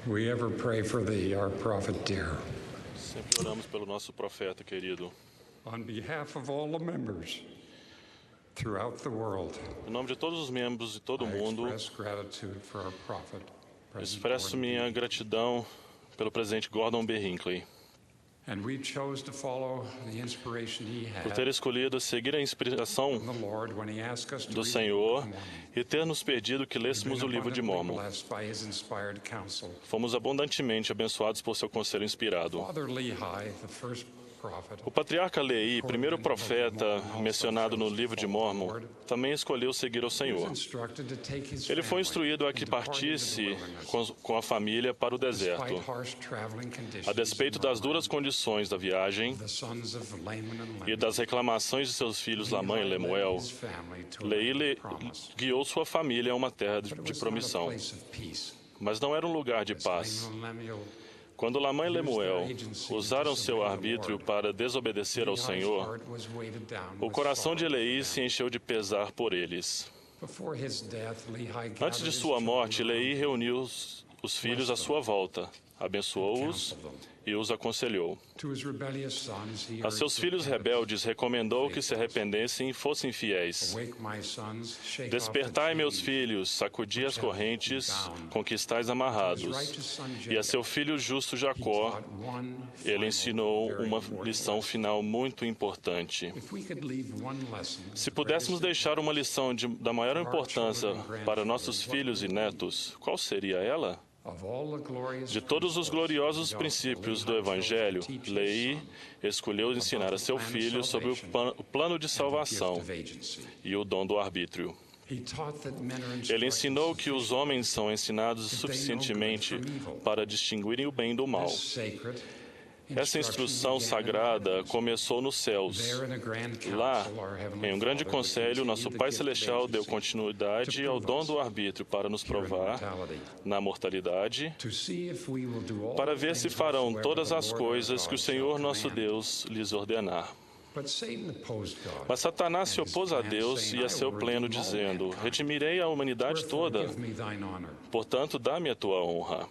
we ever pray for thee, our prophet dear. Sempre oramos pelo nosso profeta querido. On behalf of all the members throughout the world, Em nome de todos os membros de todo o I mundo, express gratitude for our prophet, President expresso Gordon minha B. gratidão pelo presidente Gordon B. Hinckley And we chose to follow the inspiration he por had ter escolhido seguir a inspiração from the Lord when he asked us to do read the Senhor Book of Mormon. e ter nos pedido que We've lêssemos been o livro de abundantly Mórmon. blessed by his inspired counsel. Fomos abundantemente abençoados por seu conselho inspirado. Father Lehi, the first prophet, O patriarca Lehi, primeiro profeta mencionado no livro de Mórmon, também escolheu seguir ao was Senhor. instructed to take his Ele foi family instruído a que and depart into the partisse wilderness. com a família para o Despite deserto. harsh traveling conditions A despeito das duras condições da viagem the sons of Laman and e Lemuel, das reclamações de seus filhos Lamã e Lehi led Lemuel, his family to a Lehi land of promise. guiou sua família a uma terra But it de was not a promissão. place of peace. Mas não era um lugar de paz. Laman and Lemuel Quando Lamã e Lemuel usaram seu arbítrio para desobedecer ao Lehi's Senhor, heart was weighted down o with coração de sorrow. Lehi se encheu de pesar por eles. Before his death, Lehi Antes gathered de his sua morte, children Lehi reuniu os filhos à sua volta, abençoou-os e os aconselhou. to his rebellious sons. He A seus urged filhos repentance. rebeldes recomendou que se arrependessem e fossem fiéis. Awake, my sons, shake off the Despertai, meus chains. filhos, sacudi as correntes com que estais His amarrados. righteous son E a Jacob, seu filho justo he Jacó, taught one ele final, ensinou very uma important lição lesson. final muito importante. If we could leave one lesson, Se pudéssemos deixar uma lição da maior importância para nossos filhos e netos, qual seria ela? of all the glorious De todos os gloriosos principles princípios of do the gospel, Evangelho, Lehi chose his Lehi son escolheu ensinar a seu filho sobre o plano de and the gift salvação of agency. e o dom do arbítrio. He taught that men are Ele instructed ensinou que os homens são ensinados suficientemente para distinguirem o bem do mal. This sacred Essa instrução sagrada começou nos céus. There in a grand Lá, council, our Heavenly em um grande Father conselho, nosso continued Pai the gift of Celestial deu agency continuidade ao dom do arbítrio para nos here in provar mortality, na mortalidade, to see if we will do all para the ver se things farão whatsoever todas the as Lord our coisas que o God Senhor shall nosso command. Deus lhes ordenar. But Satan opposed God. Mas Satanás se and his opôs a plan, Deus saying, e a "I seu will pleno, redeem all dizendo: mankind. Redimirei a humanidade Wherefore toda, give me thine honor." portanto, dá-me a tua honra.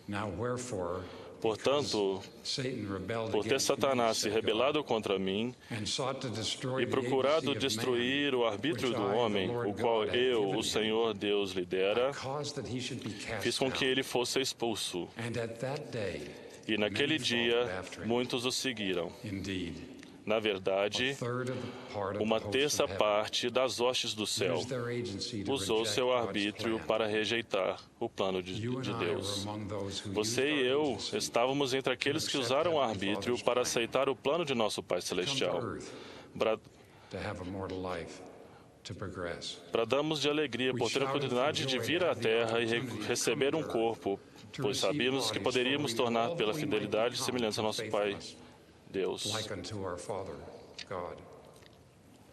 Now wherefore, Portanto, Satan rebelled por ter against me, Satanás se said rebelado God, contra mim and sought to destroy e the procurado agency of destruir man, o arbítrio which do I, the homem, Lord o qual God, had eu, given o him. Senhor Deus, lhe I dera, caused that he should be cast fiz com que down. ele fosse expulso. And at that day, E naquele many dia, followed after him. muitos o seguiram. Indeed, Na a verdade, third of the part of uma the host terça of heaven parte das hostes do céu used their agency to usou reject seu God's arbítrio plan. para rejeitar o plano de You and I were Deus. among those who Você used e our eu agency estávamos entre aqueles que usaram o arbítrio para aceitar o plano de nosso Pai to come to Celestial. earth to have a mortal life, to progress. Bradamos de alegria por ter a oportunidade de vir à Terra e receber um corpo, pois sabíamos que poderíamos tornar pela fidelidade e semelhança ao nosso Pai Deus. Like unto our Father, God.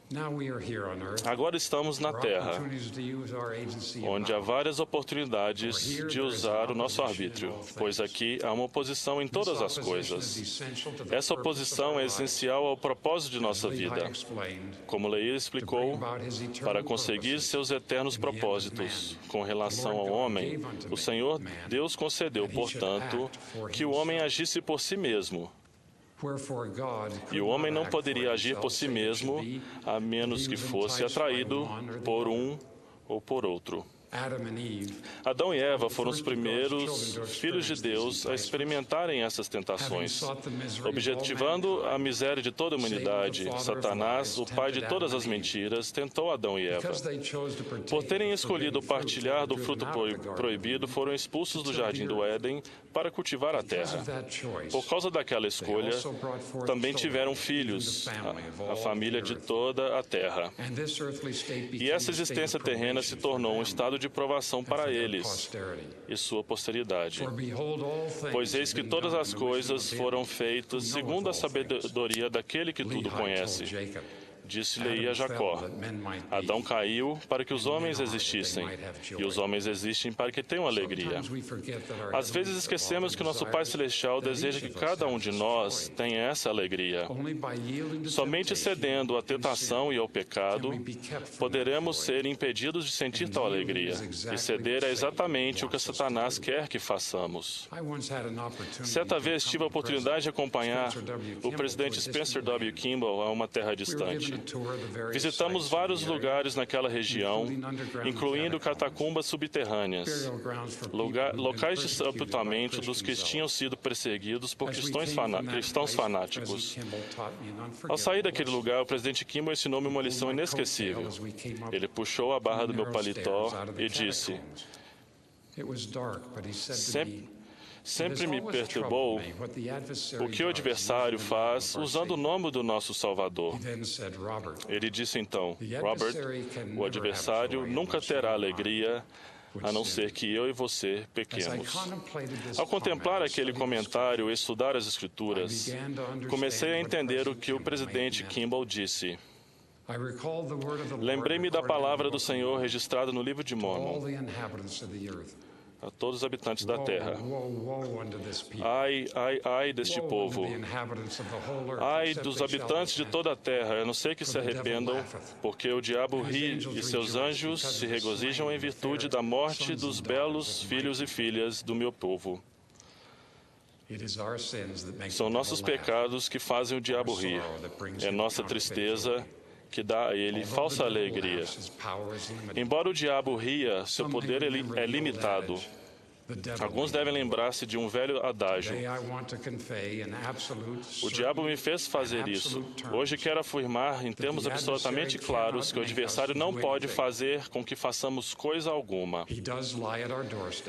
Now we are here on earth. Agora estamos na There are Terra, opportunities to use our agency onde há abound. várias oportunidades de usar o nosso arbítrio, pois aqui há uma oposição em todas as coisas. Essa oposição é essencial ao propósito de nossa vida. Como Leí explicou, para conseguir seus eternos propósitos com relação ao homem, o Senhor Deus concedeu, portanto, que o homem agisse por si mesmo. E o homem não poderia agir por si mesmo, a menos que fosse atraído por um ou por outro. Adão e Eva foram os primeiros filhos de Deus a experimentarem essas tentações. Objetivando a miséria de toda a humanidade, Satanás, o pai de todas as mentiras, tentou Adão e Eva. Por terem escolhido partilhar do fruto proibido, foram expulsos do jardim do Éden para cultivar a terra. Por causa daquela escolha, também tiveram filhos, a família de toda a terra. E essa existência terrena se tornou um estado de provação para eles e sua posteridade. Pois eis que todas as coisas foram feitas segundo a sabedoria daquele que tudo conhece. Disse-lhe a Jacó: Adão caiu para que os homens existissem, e os homens existem para que tenham alegria. Às vezes esquecemos que nosso Pai Celestial deseja que cada um de nós tenha essa alegria. Somente cedendo à tentação e ao pecado, poderemos ser impedidos de sentir tal alegria. E ceder é exatamente o que Satanás quer que façamos. Certa vez tive a oportunidade de acompanhar o presidente Spencer W. Kimball a uma terra distante. Visitamos vários lugares naquela região, incluindo catacumbas subterrâneas, locais de sepultamento dos que tinham sido perseguidos por cristãos fanáticos. Ao sair daquele lugar, o presidente Kimball ensinou-me uma lição inesquecível. Ele puxou a barra do meu paletó e disse: Sempre me perturbou o que o adversário faz usando o nome do nosso Salvador. Ele disse então: Robert, o adversário nunca terá alegria a não ser que eu e você pequemos. Ao contemplar aquele comentário e estudar as Escrituras, comecei a entender o que o presidente Kimball disse. Lembrei-me da palavra do Senhor registrada no livro de Mórmon: a todos os habitantes da terra. Ai, ai, ai deste povo. Ai dos habitantes de toda a terra, a não ser que se arrependam, porque o diabo ri e seus anjos se regozijam em virtude da morte dos belos filhos e filhas do meu povo. São nossos pecados que fazem o diabo rir. É nossa tristeza que dá a ele falsa alegria. Embora o diabo ria, seu poder é limitado. Alguns devem lembrar-se de um velho adágio: o diabo me fez fazer isso. Hoje quero afirmar em termos absolutamente claros que o adversário não pode fazer com que façamos coisa alguma.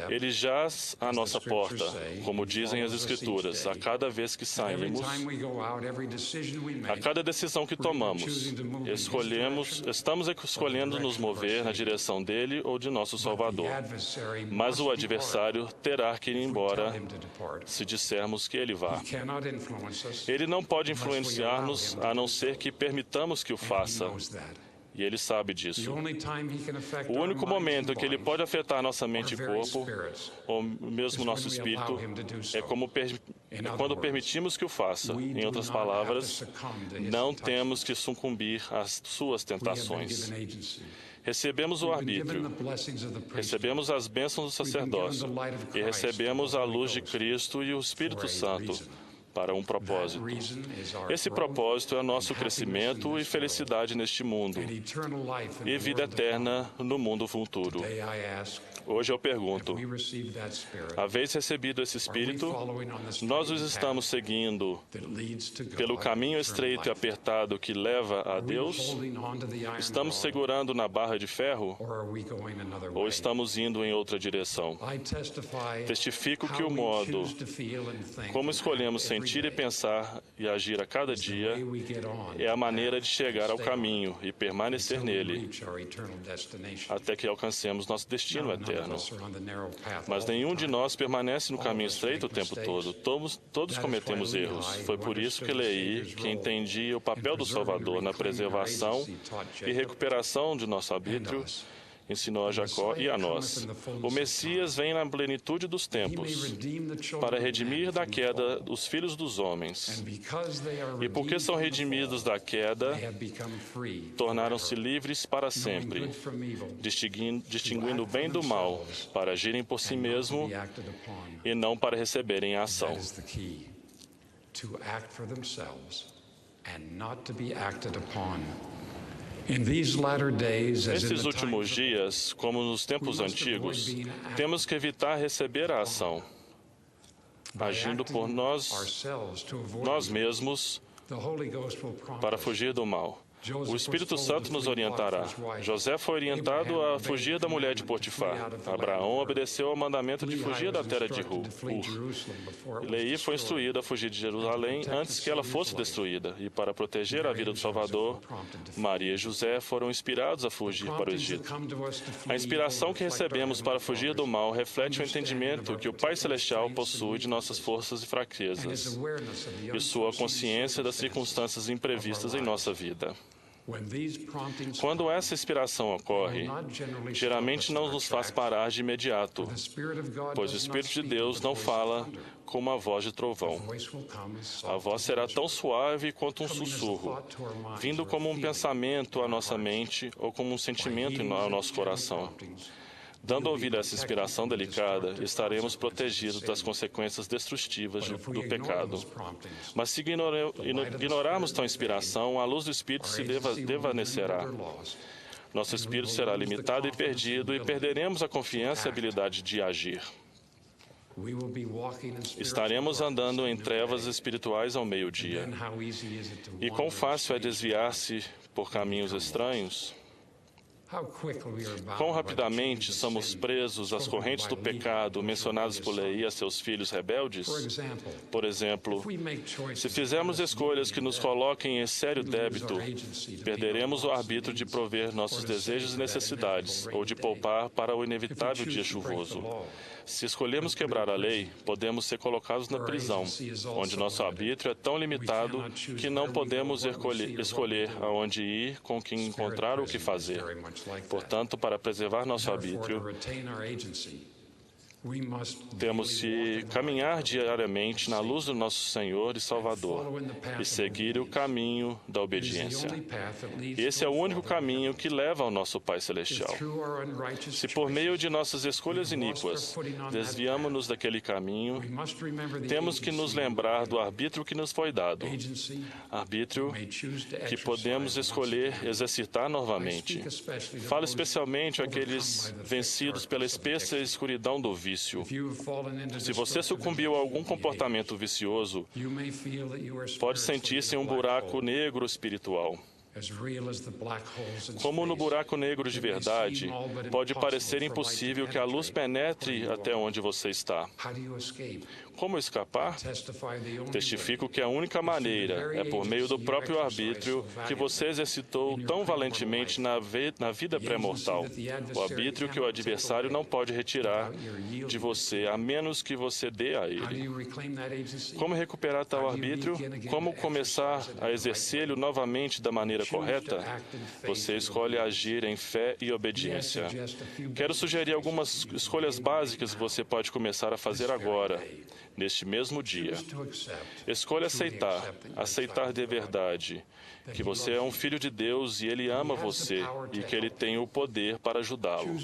Ele jaz à nossa porta, como dizem as Escrituras, a cada vez que saímos, a cada decisão que tomamos. Estamos escolhendo nos mover na direção dele ou de nosso Salvador. Mas o adversário terá que ir embora se dissermos que ele vá. Ele não pode influenciar-nos a não ser que permitamos que o faça. E ele sabe disso. O único momento em que ele pode afetar nossa mente e corpo, ou mesmo nosso espírito, é quando permitimos que o faça. Em outras palavras, não temos que sucumbir às suas tentações. Recebemos o arbítrio, recebemos as bênçãos do sacerdócio e recebemos a luz de Cristo e o Espírito Santo para um propósito. Esse propósito é nosso crescimento e felicidade neste mundo e vida eterna no mundo futuro. Hoje eu pergunto: haveis recebido esse Espírito? Nós os estamos seguindo pelo caminho estreito e apertado que leva a Deus? Estamos segurando na barra de ferro? Ou estamos indo em outra direção? Testifico que o modo como escolhemos sentir e pensar e agir a cada dia é a maneira de chegar ao caminho e permanecer nele até que alcancemos nosso destino eterno. Mas nenhum de nós permanece no caminho estreito o tempo todo. Todos cometemos erros. Foi por isso que Leí, que entendia o papel do Salvador na preservação e recuperação de nosso arbítrio, ensinou a Jacó e a nós: o Messias vem na plenitude dos tempos para redimir da queda os filhos dos homens. E porque são redimidos da queda, tornaram-se livres para sempre, distinguindo o bem do mal, para agirem por si mesmo e não para receberem a ação. Nesses últimos dias, como nos tempos antigos, temos que evitar receber a ação, agindo por nós mesmos para fugir do mal. O Espírito Santo nos orientará. José foi orientado a fugir da mulher de Potifar. Abraão obedeceu ao mandamento de fugir da terra de Ur. Leí foi instruído a fugir de Jerusalém antes que ela fosse destruída. E para proteger a vida do Salvador, Maria e José foram inspirados a fugir para o Egito. A inspiração que recebemos para fugir do mal reflete o entendimento que o Pai Celestial possui de nossas forças e fraquezas e sua consciência das circunstâncias imprevistas em nossa vida. Quando essa inspiração ocorre, geralmente não nos faz parar de imediato, pois o Espírito de Deus não fala com uma voz de trovão. A voz será tão suave quanto um sussurro, vindo como um pensamento à nossa mente ou como um sentimento ao nosso coração. Dando ouvido a essa inspiração delicada, estaremos protegidos das consequências destrutivas do pecado. Mas se ignorarmos tal inspiração, a luz do Espírito se desvanecerá. Nosso espírito será limitado e perdido, e perderemos a confiança e a habilidade de agir. Estaremos andando em trevas espirituais ao meio-dia. E quão fácil é desviar-se por caminhos estranhos? Quão rapidamente somos presos às correntes do pecado mencionadas por Leí a seus filhos rebeldes? Por exemplo, se fizermos escolhas que nos coloquem em sério débito, perderemos o arbítrio de prover nossos desejos e necessidades, ou de poupar para o inevitável dia chuvoso. Se escolhermos quebrar a lei, podemos ser colocados na prisão, onde nosso arbítrio é tão limitado que não podemos escolher aonde ir, com quem encontrar ou o que fazer. Portanto, para preservar nosso arbítrio, temos que caminhar diariamente na luz do nosso Senhor e Salvador e seguir o caminho da obediência. Esse é o único caminho que leva ao nosso Pai Celestial. Se por meio de nossas escolhas iníquas desviamos-nos daquele caminho, temos que nos lembrar do arbítrio que nos foi dado, arbítrio que podemos escolher exercitar novamente. Falo especialmente àqueles vencidos pela espessa escuridão do vício. Se você sucumbiu a algum comportamento vicioso, pode sentir-se em um buraco negro espiritual. Como no buraco negro de verdade, pode parecer impossível que a luz penetre até onde você está. Como escapar? Testifico que a única maneira é por meio do próprio arbítrio que você exercitou tão valentemente na vida pré-mortal. O arbítrio que o adversário não pode retirar de você, a menos que você dê a ele. Como recuperar tal arbítrio? Como começar a exercê-lo novamente da maneira correta? Você escolhe agir em fé e obediência. Quero sugerir algumas escolhas básicas que você pode começar a fazer agora, neste mesmo dia. Escolha aceitar de verdade, que você é um filho de Deus e Ele ama você e que Ele tem o poder para ajudá-lo.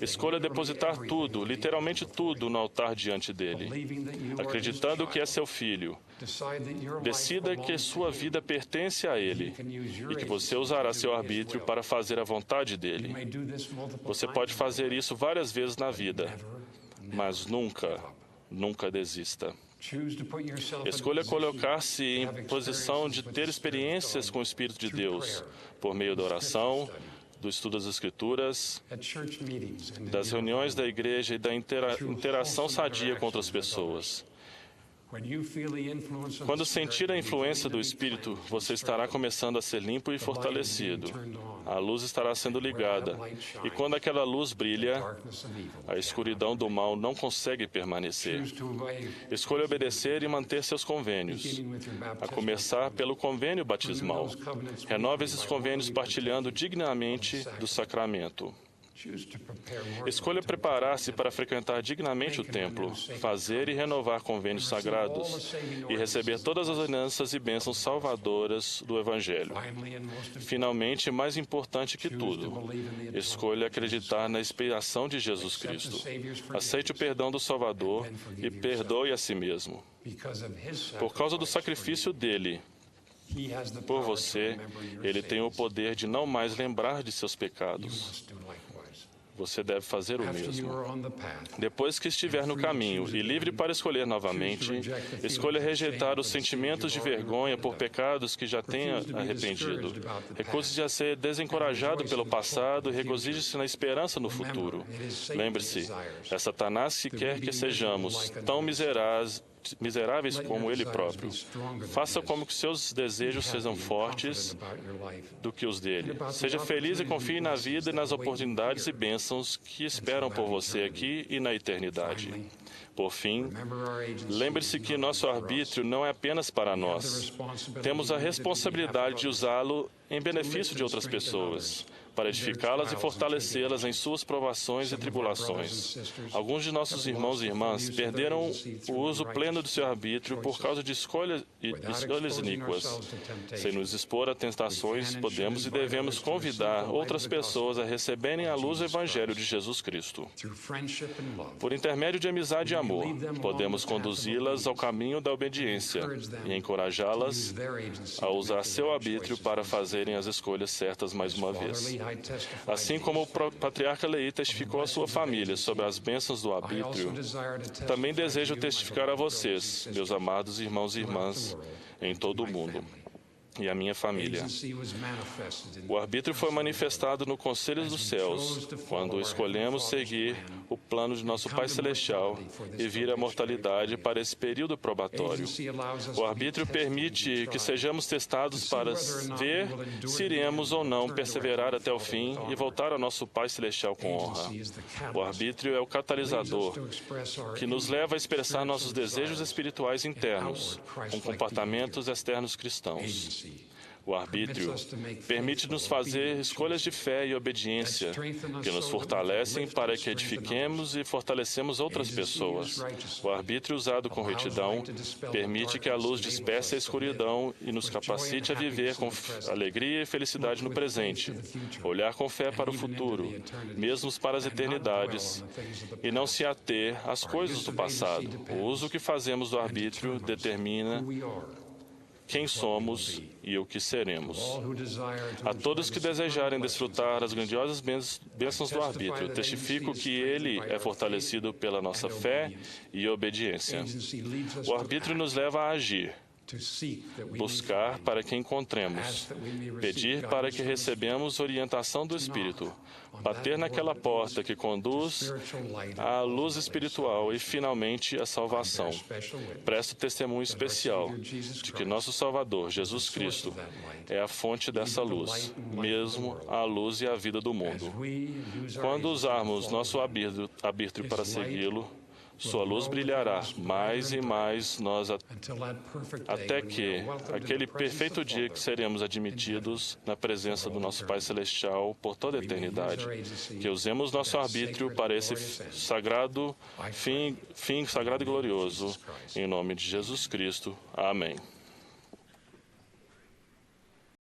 Escolha depositar tudo, literalmente tudo, no altar diante dele, acreditando que é seu filho. Decida que sua vida pertence a Ele e que você usará seu arbítrio para fazer a vontade dele. Você pode fazer isso várias vezes na vida, mas nunca desista. Escolha colocar-se em posição de ter experiências com o Espírito de Deus, por meio da oração, do estudo das Escrituras, das reuniões da igreja e da interação sadia com outras pessoas. Quando sentir a influência do Espírito, você estará começando a ser limpo e fortalecido. A luz estará sendo ligada. E quando aquela luz brilha, a escuridão do mal não consegue permanecer. Escolha obedecer e manter seus convênios, a começar pelo convênio batismal. Renove esses convênios partilhando dignamente do sacramento. Escolha preparar-se para frequentar dignamente o templo, fazer e renovar convênios sagrados e receber todas as ordenanças e bênçãos salvadoras do Evangelho. Finalmente, mais importante que tudo, escolha acreditar na expiação de Jesus Cristo. Aceite o perdão do Salvador e perdoe a si mesmo. Por causa do sacrifício dele, por você, ele tem o poder de não mais lembrar de seus pecados. Você deve fazer o mesmo. Depois que estiver no caminho e livre para escolher novamente, escolha rejeitar os sentimentos de vergonha por pecados que já tenha arrependido. Recuse-se a ser desencorajado pelo passado e regozije-se na esperança no futuro. Lembre-se, é Satanás que quer que sejamos tão miseráveis como Ele próprio. Faça como que seus desejos sejam fortes do que os dele. Seja feliz e confie na vida e nas oportunidades e bênçãos que esperam por você aqui e na eternidade. Por fim, lembre-se que nosso arbítrio não é apenas para nós. Temos a responsabilidade de usá-lo em benefício de outras pessoas, para edificá-las e fortalecê-las em suas provações e tribulações. Alguns de nossos irmãos e irmãs perderam o uso pleno do seu arbítrio por causa de escolhas iníquas. Sem nos expor a tentações, podemos e devemos convidar outras pessoas a receberem a luz do Evangelho de Jesus Cristo. Por intermédio de amizade e amor, podemos conduzi-las ao caminho da obediência e encorajá-las a usar seu arbítrio para fazerem as escolhas certas mais uma vez. Assim como o patriarca Leí testificou à sua família sobre as bênçãos do arbítrio, também desejo testificar a vocês, meus amados irmãos e irmãs, em todo o mundo, e a minha família. O arbítrio foi manifestado no Conselho dos Céus, quando escolhemos seguir o plano de nosso Pai Celestial e vir à mortalidade para esse período probatório. O arbítrio permite que sejamos testados para ver se iremos ou não perseverar até o fim e voltar ao nosso Pai Celestial com honra. O arbítrio é o catalisador que nos leva a expressar nossos desejos espirituais internos com comportamentos externos cristãos. O arbítrio permite-nos fazer escolhas de fé e obediência que nos fortalecem para que edifiquemos e fortalecemos outras pessoas. O arbítrio usado com retidão permite que a luz disperse a escuridão e nos capacite a viver com alegria e felicidade no presente, olhar com fé para o futuro, mesmo para as eternidades, e não se ater às coisas do passado. O uso que fazemos do arbítrio determina quem somos e o que seremos. A todos que desejarem desfrutar as grandiosas bênçãos do arbítrio, testifico que ele é fortalecido pela nossa fé e obediência. O arbítrio nos leva a agir, buscar para que encontremos, pedir para que recebamos orientação do Espírito, bater naquela porta que conduz à luz espiritual e, finalmente, à salvação. Presto testemunho especial de que nosso Salvador, Jesus Cristo, é a fonte dessa luz, mesmo a luz e a vida do mundo. Quando usarmos nosso arbítrio para segui-lo, sua luz brilhará mais e mais nós até que, aquele perfeito dia que seremos admitidos na presença do nosso Pai Celestial por toda a eternidade, que usemos nosso arbítrio para esse sagrado fim sagrado e glorioso, em nome de Jesus Cristo. Amém.